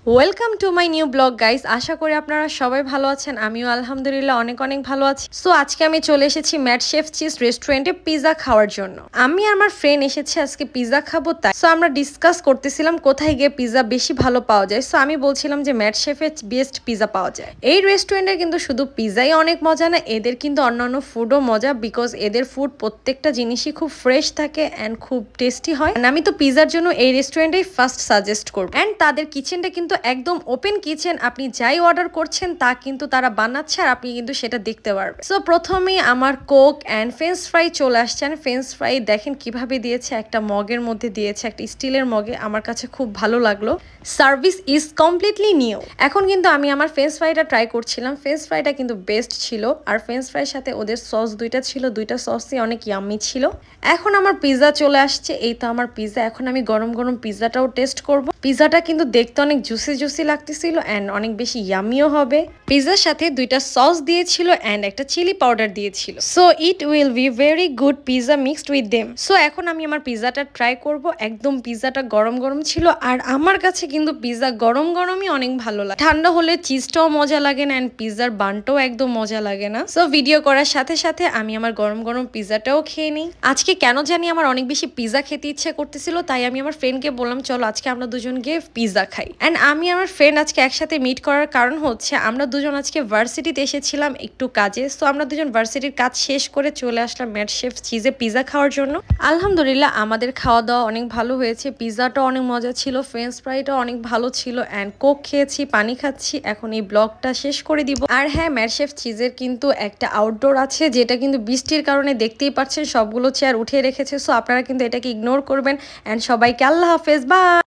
Welcome to my new blog guys. আশা করি আপনারা সবাই ভালো আছেন। আমিও আলহামদুলিল্লাহ অনেক ভালো আছি। সো আজকে আমি চলে এসেছি ম্যাট শেফ চিজ রেস্টুরেন্টে পিজা খাওয়ার জন্য। আমি আর আমার ফ্রেন্ড এসেছি আজকে পিজা খাবো, তাই সো আমরা ডিসকাস করতেছিলাম কোথায় গিয়ে পিজা বেশি ভালো পাওয়া যায়। সো আমি বলছিলাম যে ম্যাট শেফের বেস্ট পিজা পাওয়া যায়। এই রেস্টুরেন্টের কিন্তু শুধু পিজাই অনেক মজা না, এদের কিন্তু অন্যান্য ফুডও মজা, বিকজ এদের ফুড প্রত্যেকটা জিনিসই খুব ফ্রেশ থাকে অ্যান্ড খুব টেস্টি হয়। আমি তো পিজার জন্য এই রেস্টুরেন্টেই ফার্স্ট সাজেস্ট করবো। অ্যান্ড তাদের কিচেনটা কিন্তু একদম ওপেন কিচেন, আপনি যাই অর্ডার করছেন তা কিন্তু তারা বানাচ্ছে আর আপনি কিন্তু সেটা দেখতে পারবেন। সো প্রথমেই আমার কোক অ্যান্ড ফ্রেঞ্চ ফ্রাই চলে আসছেন। ফ্রেঞ্চ ফ্রাই দেখেন কিভাবে দিয়েছে, একটা মগের মধ্যে দিয়েছে, একটা স্টিলের মগে। আমার কাছে খুব ভালো লাগলো। Service is completely new. এখন কিন্তু আমি আমার ফ্রেঞ্চ ফ্রাইটা ট্রাই করছিলাম। ফ্রেঞ্চ ফ্রাইটা কিন্তু বেস্ট ছিল, আর ফ্রেঞ্চ ফ্রাইয়ের সাথে ওদের সস দুইটা ছিল, দুইটা সসই অনেক ইয়াম্মি ছিল। এখন আমার পিজা চলে আসছে। এই তো আমার পিজা। এখন আমি গরম গরম পিজাটাও টেস্ট করব। পিজাটা কিন্তু দেখতে অনেক জুসি জুসি লাগতেছিল অ্যান্ড অনেক বেশি ইয়ামিও হবে। পিজার সাথে দুইটা সস দিয়েছিল অ্যান্ড একটা চিলি পাউডার দিয়েছিল। So it will be very good pizza mixed with them. So এখন আমি আমার পিজাটা ট্রাই করব। একদম পিজাটা গরম গরম ছিল, আর আমার কাছে কিন্তু পিজা গরম গরমই অনেক ভালো লাগে। ঠান্ডা হলে চিজটাও মজা লাগে না অ্যান্ড পিজার বানটাও একদম মজা লাগে না। সো ভিডিও করার সাথে সাথে আমি আমার গরম গরম পিজাটাও খেয়ে নিই। আজকে কেন জানি আমার অনেক বেশি পিজা খেতে ইচ্ছে করতেছিল, তাই আমি আমার ফ্রেন্ডকে বললাম চলো আজকে আমরা দুজন গিয়ে পিজা খাই। অ্যান্ড আমি আমার ফ্রেন্ড আজকে একসাথে মিট করার কারণ হচ্ছে আমরা দুজন আজকে ভার্সিটিতে এসেছিলাম একটু কাজে। সো আমরা দুজন ভার্সিটির কাজ শেষ করে চলে আসলাম ম্যাট শেফ চিজে পিজা খাওয়ার জন্য। আলহামদুলিল্লাহ আমাদের খাওয়া দাওয়া অনেক ভালো হয়েছে। পিজাটাও অনেক মজা ছিল, ফ্রেঞ্চ ফ্রাইটাও অনেক ভালো ছিল অ্যান্ড কোক খেয়েছি, পানি খাচ্ছি। এখন এই ব্লগটা শেষ করে দিব। আর হ্যাঁ, ম্যাট শেফ চিজের কিন্তু একটা আউটডোর আছে, যেটা কিন্তু বৃষ্টির কারণে দেখতেই পাচ্ছেন সবগুলো চেয়ার উঠিয়ে রেখেছে। সো আপনারা কিন্তু এটাকে ইগনোর করবেন। অ্যান্ড সবাইকে আল্লাহ হাফেজ, বাই।